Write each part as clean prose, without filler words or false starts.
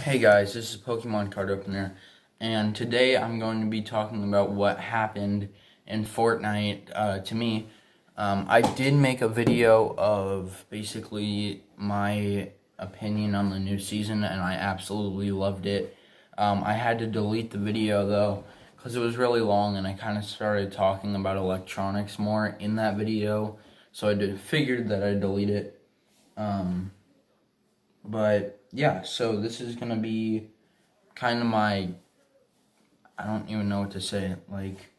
Hey guys, this is Pokemon Card Opener, and today I'm going to be talking about what happened in Fortnite to me. I did make a video of basically my opinion on the new season, and I absolutely loved it. I had to delete the video though, because it was really long, and I kind of started talking about electronics more in that video, so I figured that I'd delete it. But yeah, so this is gonna be kind of I don't even know what to say, like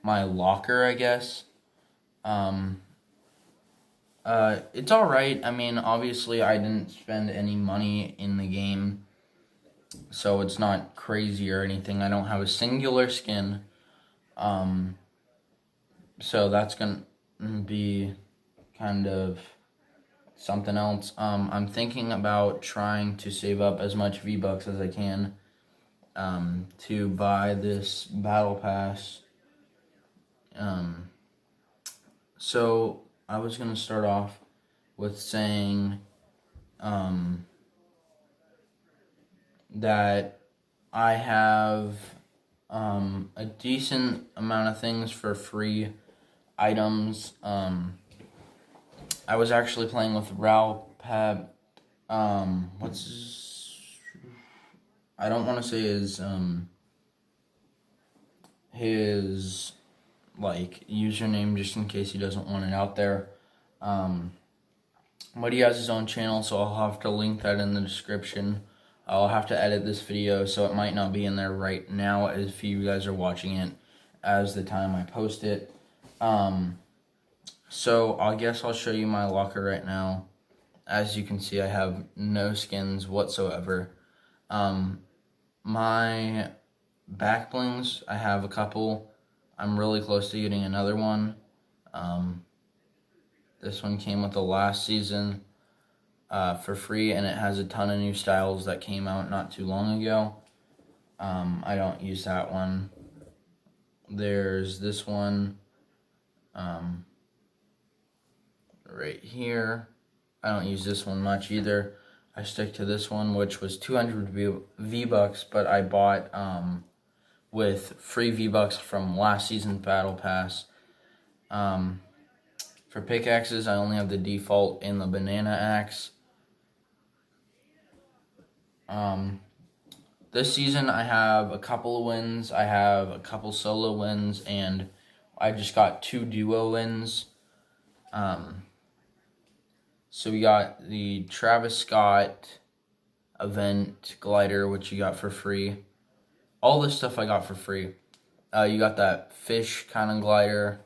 my locker, I guess. Um, it's alright. I mean, obviously, I didn't spend any money in the game, so it's not crazy or anything. I don't have a singular skin, so that's gonna be kind of something else. I'm thinking about trying to save up as much V-Bucks as I can to buy this battle pass. So I was going to start off with saying that I have a decent amount of things for free items. I was actually playing with Ralpab. What's I don't want to say his like username just in case he doesn't want it out there. But he has his own channel, so I'll have to link that in the description. I'll have to edit this video, so it might not be in there right now if you guys are watching it as the time I post it. So I guess I'll show you my locker right now. As you can see, I have no skins whatsoever. My back blings, I have a couple. I'm really close to getting another one. This one came with the last season for free, and it has a ton of new styles that came out not too long ago. I don't use that one. There's this one right here. I don't use this one much either. I stick to this one, which was 200 V-Bucks, but I bought with free V-Bucks from last season's Battle Pass. For pickaxes, I only have the default in the banana axe. This season, I have a couple of wins. I have a couple solo wins, and I just got 2 duo wins. So we got the Travis Scott event glider, which you got for free. All this stuff I got for free. You got that fish kind of glider.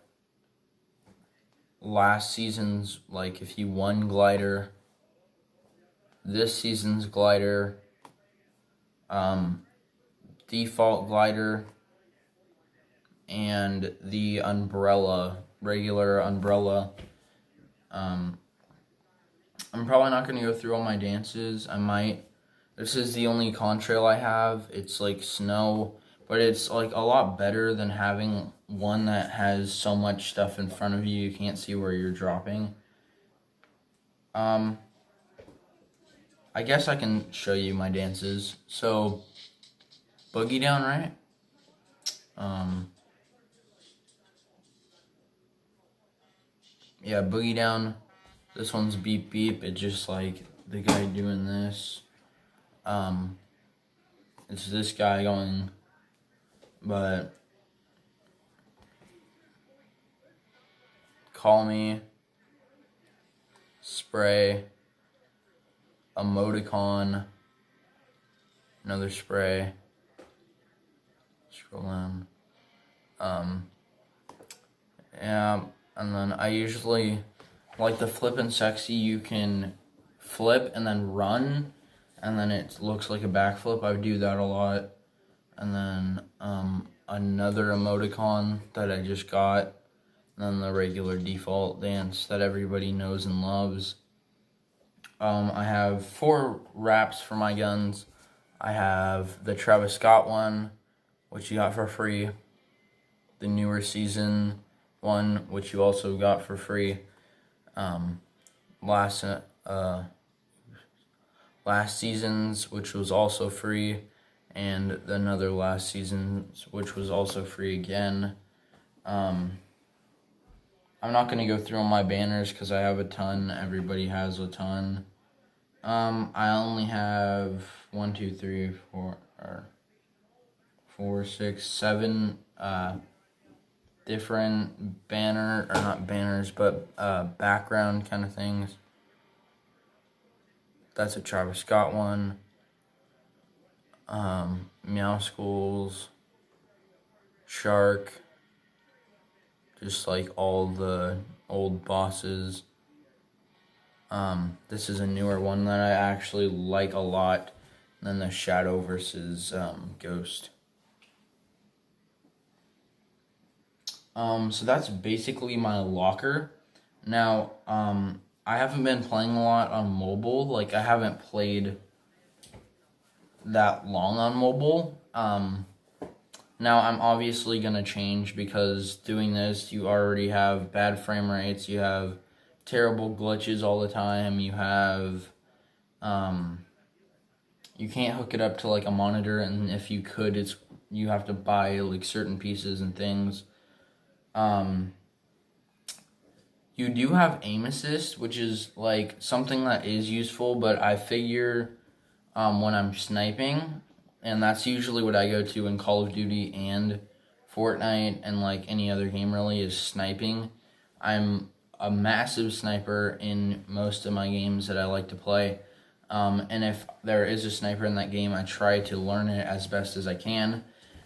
Last season's, like, if you won glider. This season's glider. Default glider. And the umbrella, regular umbrella. I'm probably not going to go through all my dances. I might. This is the only contrail I have. It's like snow, but it's like a lot better than having one that has so much stuff in front of you can't see where you're dropping. I guess I can show you my dances. So, boogie down, right? Yeah, boogie down. This one's beep beep. It's just like the guy doing this. It's this guy going, but call me, spray, emoticon, another spray, scroll down, yeah, and then I usually, like the flippin' sexy, you can flip and then run, and then it looks like a backflip. I do that a lot. And then another emoticon that I just got. And then the regular default dance that everybody knows and loves. I have 4 wraps for my guns. I have the Travis Scott one, which you got for free. The newer season one, which you also got last season's, which was also free, and another last season's, which was also free again. I'm not going to go through all my banners because I have a ton. Everybody has a ton. I only have 1, 2, 3, 4, or 4, 6, 7 different banner, or not banners, but background kind of things. That's a Travis Scott one. Meow Schools, Shark, just like all the old bosses. This is a newer one that I actually like a lot than the Shadow versus Ghost. So that's basically my locker. Now, I haven't been playing a lot on mobile. Like, I haven't played that long on mobile. Now, I'm obviously going to change because doing this, you already have bad frame rates, you have terrible glitches all the time, you have, you can't hook it up to, like, a monitor, and if you could, you have to buy, like, certain pieces and things. You do have aim assist, which is like something that is useful, but I figure when I'm sniping, and that's usually what I go to in Call of Duty and Fortnite and like any other game really, is sniping. I'm a massive sniper in most of my games that I like to play. And if there is a sniper in that game, I try to learn it as best as I can.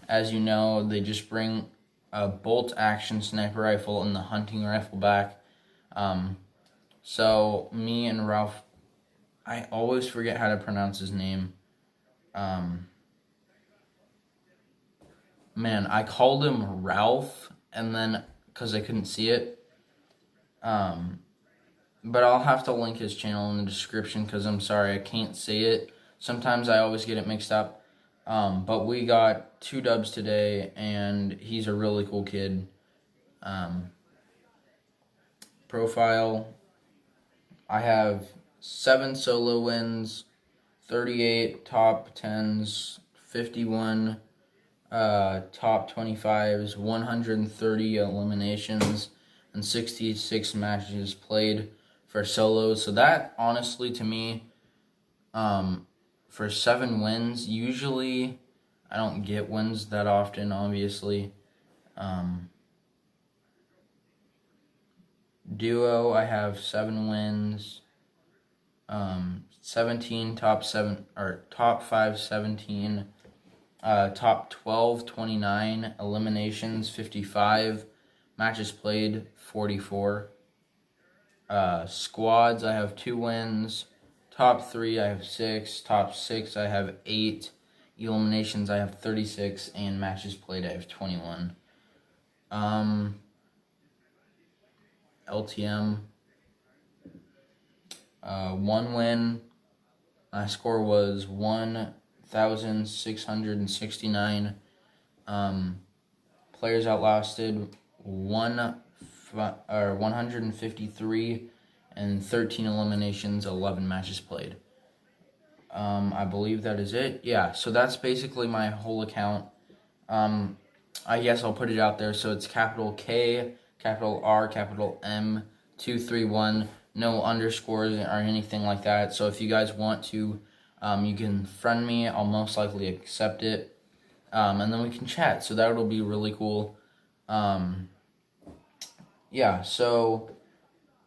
As you know, they just bring a bolt action sniper rifle and the hunting rifle back. So me and Ralph, I always forget how to pronounce his name. Man, I called him Ralph, and then, because I couldn't see it. But I'll have to link his channel in the description, because I'm sorry, I can't say it. Sometimes I always get it mixed up. But we got 2 dubs today, and he's a really cool kid. Profile, I have 7 solo wins, 38 top 10s, 51 top 25s, 130 eliminations, and 66 matches played for solos. So that, honestly, to me, for 7 wins, usually I don't get wins that often, obviously. Duo, I have 7 wins, 17 top 7, or top 5 17, top 12 29, eliminations 55, matches played 44. Squads, I have 2 wins, top 3 I have 6, top 6 I have 8, eliminations I have 36, and matches played I have 21. LTM, 1 win. My score was 1,669. Players outlasted 153, and 13 eliminations, 11 matches played. I believe that is it. Yeah, so that's basically my whole account. I guess I'll put it out there. So it's capital K, capital R, capital M, 231, no underscores or anything like that. So if you guys want to, you can friend me. I'll most likely accept it. And then we can chat. So that'll be really cool. Yeah, so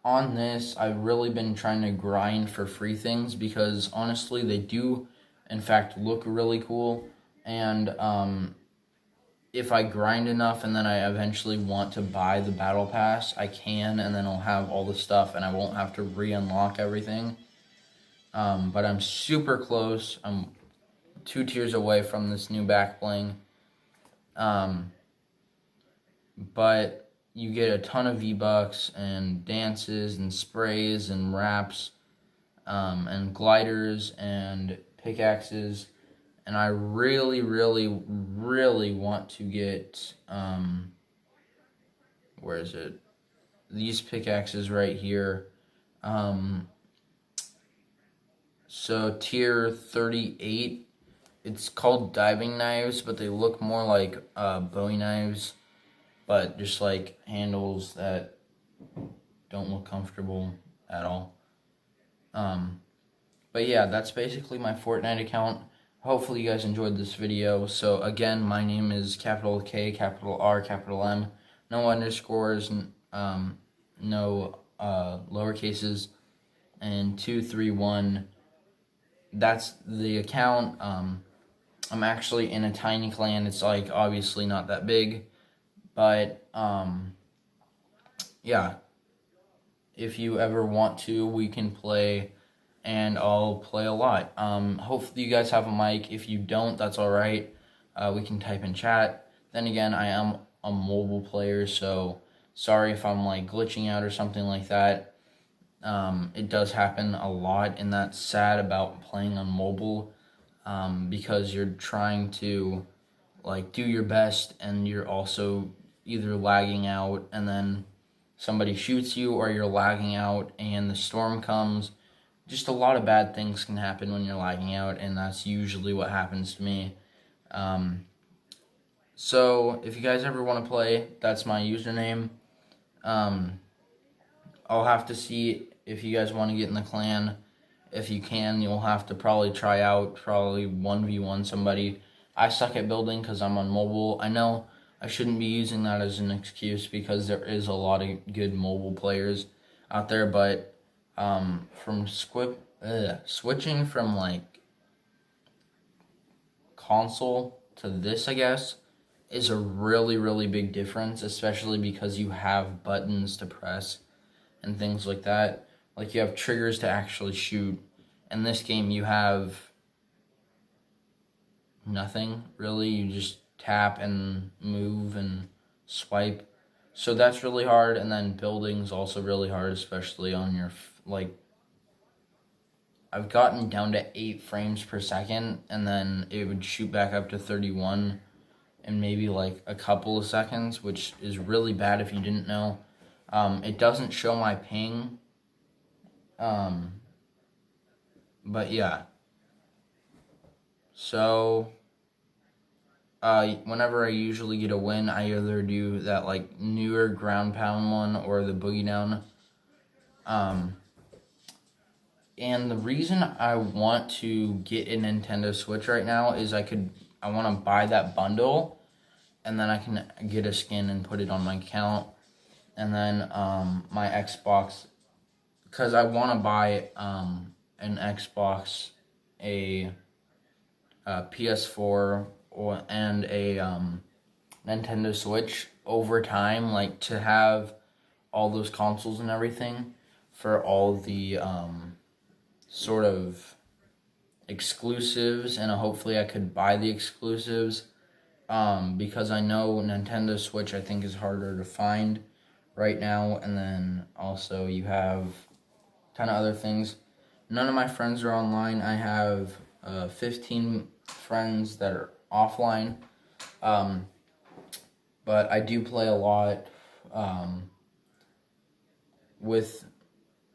on this, I've really been trying to grind for free things because honestly, they do, in fact, look really cool. And if I grind enough and then I eventually want to buy the battle pass, I can, and then I'll have all the stuff and I won't have to re-unlock everything. But I'm super close. I'm 2 tiers away from this new back bling. But you get a ton of V-Bucks and dances and sprays and wraps, and gliders and pickaxes. And I really, really, really want to get, where is it? These pickaxes right here. So tier 38, it's called diving knives, but they look more like Bowie knives, but just like handles that don't look comfortable at all. But yeah, that's basically my Fortnite account. Hopefully you guys enjoyed this video. So again, my name is capital K, capital R, capital M, no underscores, no lower cases, and 231. That's the account. I'm actually in a tiny clan. It's like obviously not that big, but yeah. If you ever want to, we can play, and I'll play a lot. Hopefully you guys have a mic. If you don't, that's all right. We can type in chat. Then again, I am a mobile player, so sorry if I'm like glitching out or something like that. It does happen a lot, and that's sad about playing on mobile, because you're trying to like do your best, and you're also either lagging out, and then somebody shoots you, or you're lagging out and the storm comes. Just a lot of bad things can happen when you're lagging out, and that's usually what happens to me. So if you guys ever want to play, that's my username. I'll have to see if you guys want to get in the clan. If you can, you'll have to probably try out, probably 1v1 somebody. I suck at building because I'm on mobile. I know I shouldn't be using that as an excuse because there is a lot of good mobile players out there, but switching from like console to this, I guess, is a really, really big difference, especially because you have buttons to press and things like that. Like you have triggers to actually shoot. In this game, you have nothing really. You just tap and move and swipe. So that's really hard. And then building's also really hard, especially on your like. I've gotten down to 8 frames per second, and then it would shoot back up to 31 in maybe like a couple of seconds, which is really bad if you didn't know. It doesn't show my ping. But yeah. So, whenever I usually get a win, I either do that like newer ground pound one or the boogie down. And the reason I want to get a Nintendo Switch right now is I want to buy that bundle, and then I can get a skin and put it on my account. And then my Xbox, because I want to buy an Xbox, a PS4, and a Nintendo Switch over time, like to have all those consoles and everything for all the sort of exclusives, and hopefully I could buy the exclusives, because I know Nintendo Switch I think is harder to find right now. And then also you have a ton of other things. None of my friends are online. I have 15 friends that are offline, but I do play a lot with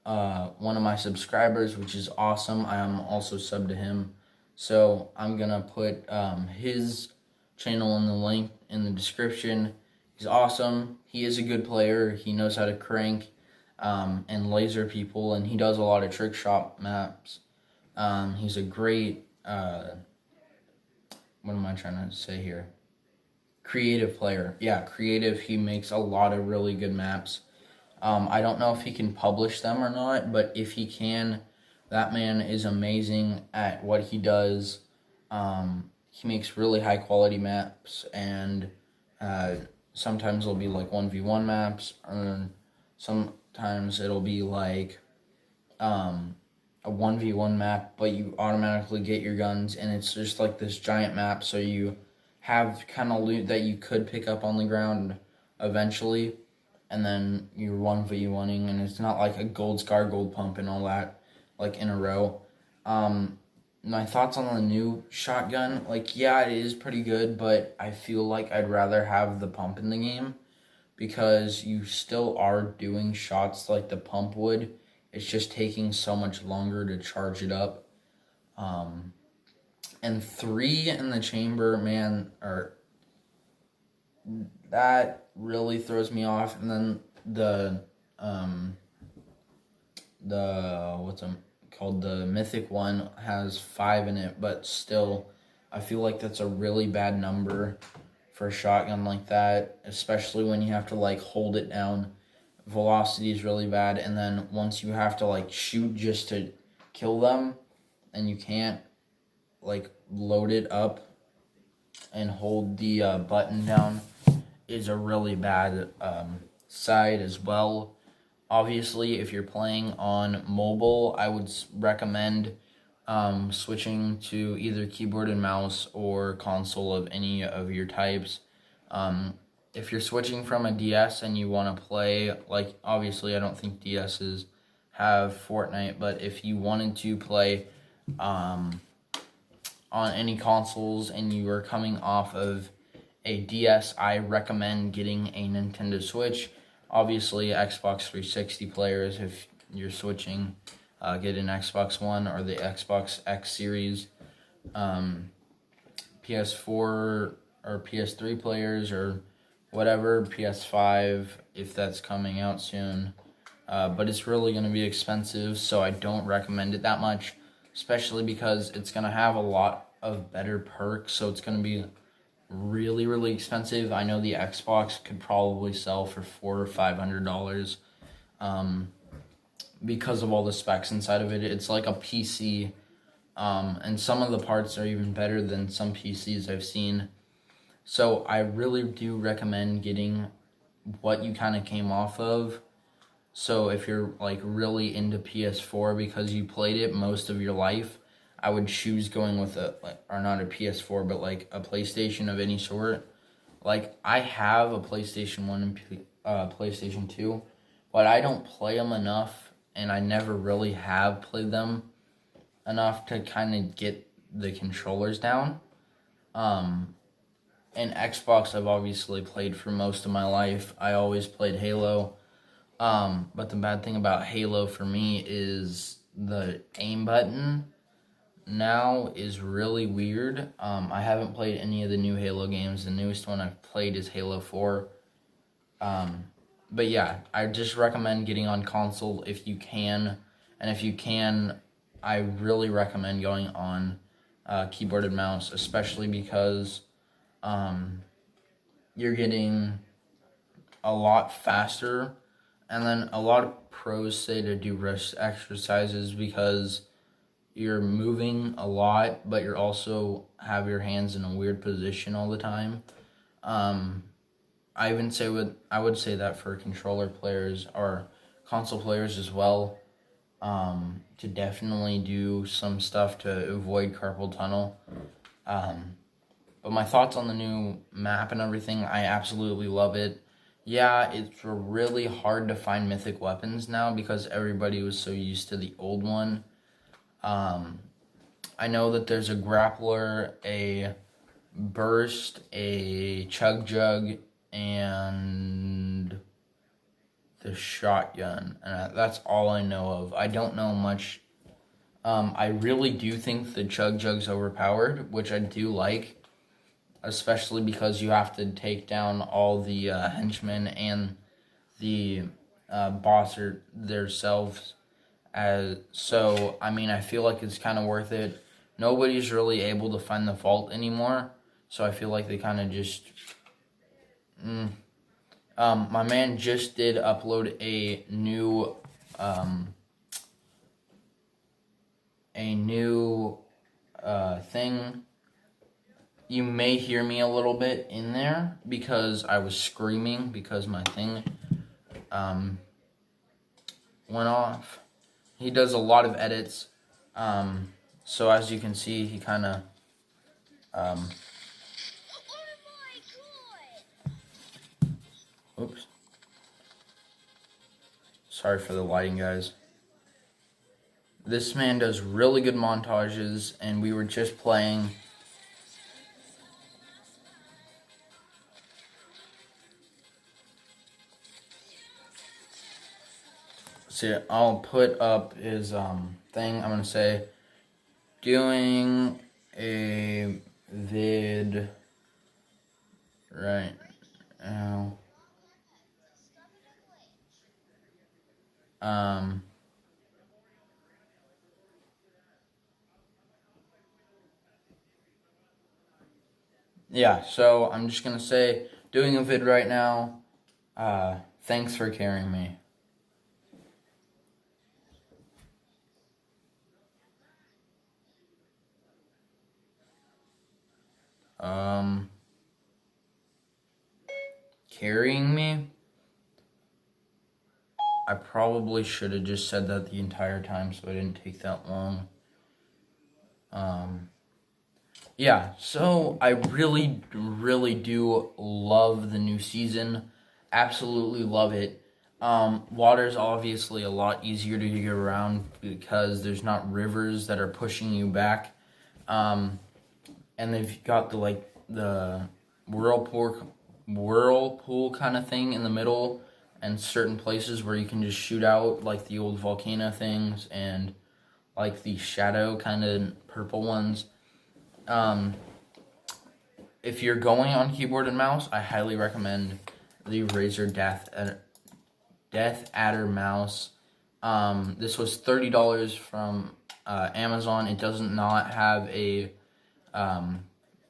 one of my subscribers, which is awesome. I am also subbed to him, so I'm gonna put his channel in the link in the description. He's awesome. He is a good player. He knows how to crank and laser people, and he does a lot of trick shot maps. He's a great what am I trying to say here? Creative player. Yeah, creative. He makes a lot of really good maps. I don't know if he can publish them or not, but if he can, that man is amazing at what he does. He makes really high quality maps, and sometimes it'll be like 1v1 maps, or sometimes it'll be like a 1v1 map, but you automatically get your guns, and it's just like this giant map, so you have kind of loot that you could pick up on the ground eventually, and then you're 1v1ing, and it's not like a gold scar, gold pump, and all that, like in a row. My thoughts on the new shotgun, like, yeah, it is pretty good, but I feel like I'd rather have the pump in the game, because you still are doing shots like the pump would. It's just taking so much longer to charge it up. And 3 in the chamber, man, that really throws me off. And then the what's it called, the mythic one has 5 in it, but still, I feel like that's a really bad number for a shotgun like that, especially when you have to like hold it down. Velocity is really bad, and then once you have to like shoot just to kill them, and you can't like load it up and hold the button down, is a really bad side as well. Obviously, if you're playing on mobile, I would recommend switching to either keyboard and mouse or console of any of your types. If you're switching from a DS and you want to play, like, obviously I don't think DSs have Fortnite, but if you wanted to play on any consoles and you are coming off of a DS, I recommend getting a Nintendo Switch. Obviously, Xbox 360 players, if you're switching, get an Xbox One or the Xbox X Series. PS4 or PS3 players or whatever, PS5, if that's coming out soon. But it's really going to be expensive, so I don't recommend it that much, especially because it's going to have a lot of better perks, so it's going to be really, really expensive. I know the Xbox could probably sell for $400 or $500 because of all the specs inside of it. It's like a PC, and some of the parts are even better than some PCs I've seen. So I really do recommend getting what you kind of came off of. So if you're like really into PS4 because you played it most of your life, I would choose going with or not a PS4, but like a PlayStation of any sort. Like, I have a PlayStation 1 and PlayStation 2, but I don't play them enough, and I never really have played them enough to kind of get the controllers down. And Xbox I've obviously played for most of my life. I always played Halo. But the bad thing about Halo for me is the aim button now is really weird. I haven't played any of the new Halo games. The newest one I've played is Halo 4. But yeah, I just recommend getting on console if you can. And if you can, I really recommend going on keyboard and mouse, especially because you're getting a lot faster. And then a lot of pros say to do wrist exercises because you're moving a lot, but you're also have your hands in a weird position all the time. I would say that for controller players or console players as well, to definitely do some stuff to avoid carpal tunnel. But my thoughts on the new map and everything, I absolutely love it. Yeah, it's really hard to find mythic weapons now because everybody was so used to the old one. I know that there's a grappler, a burst, a chug jug, and the shotgun. And that's all I know of. I don't know much. I really do think the chug jug's overpowered, which I do like, especially because you have to take down all the henchmen and the boss themselves. So, I mean, I feel like it's kind of worth it. Nobody's really able to find the vault anymore, so I feel like they kind of just... my man just did upload a new thing. You may hear me a little bit in there because I was screaming because my thing went off. He does a lot of edits, so as you can see, he kind of oops. Sorry for the lighting, guys. This man does really good montages, and we were just playing. See, I'll put up his thing. I'm gonna say, doing a vid right now. Yeah, so I'm just gonna say, doing a vid right now. Thanks for carrying me. Carrying me? I probably should have just said that the entire time so it didn't take that long. Yeah, so I really, really do love the new season. Absolutely love it. Water's obviously a lot easier to get around because there's not rivers that are pushing you back. And they've got the whirlpool kind of thing in the middle, and certain places where you can just shoot out like the old volcano things and like the shadow kind of purple ones. If you're going on keyboard and mouse, I highly recommend the Razer Death Adder mouse. This was $30 from Amazon. It does not have a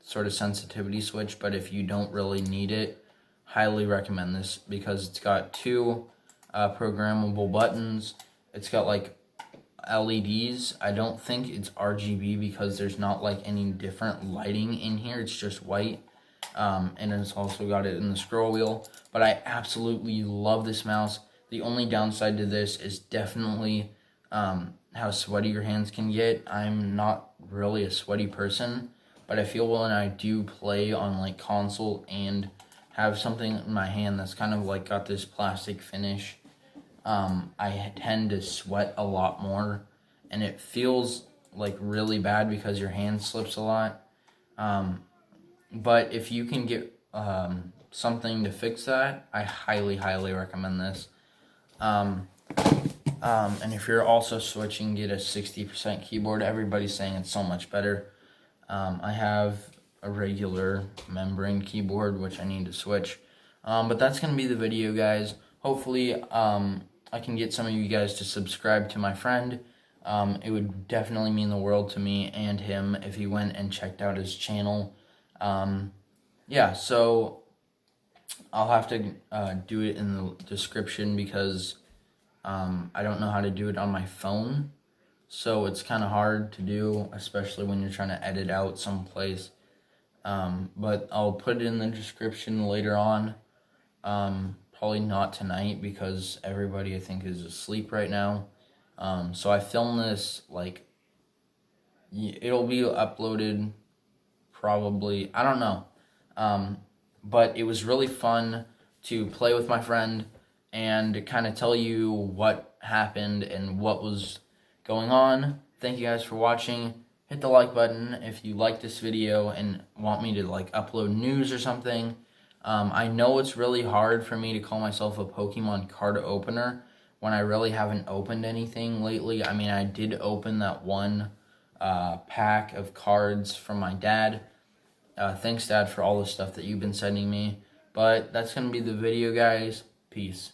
sort of sensitivity switch, but if you don't really need it, highly recommend this because it's got two programmable buttons. It's got like LEDs. I don't think it's RGB because there's not like any different lighting in here. It's just white. And it's also got it in the scroll wheel. But I absolutely love this mouse. The only downside to this is definitely how sweaty your hands can get. I'm not really a sweaty person, but I feel when I do play on like console and have something in my hand that's kind of like got this plastic finish, I tend to sweat a lot more, and it feels like really bad because your hand slips a lot. But if you can get something to fix that, I highly, highly recommend this. And if you're also switching, get a 60% keyboard. Everybody's saying it's so much better. I have a regular membrane keyboard, which I need to switch. But that's going to be the video, guys. Hopefully, I can get some of you guys to subscribe to my friend. It would definitely mean the world to me and him if he went and checked out his channel. Yeah, so I'll have to do it in the description because I don't know how to do it on my phone. So it's kind of hard to do, especially when you're trying to edit out someplace. But I'll put it in the description later on. Probably not tonight because everybody I think is asleep right now. So I filmed this like it'll be uploaded probably, I don't know. But it was really fun to play with my friend and kind of tell you what happened and what was going on. Thank you guys for watching. Hit the like button if you like this video and want me to like upload news or something. I know it's really hard for me to call myself a Pokemon card opener when I really haven't opened anything lately. I mean, I did open that one pack of cards from my dad. Thanks, Dad, for all the stuff that you've been sending me. But that's going to be the video, guys. Peace.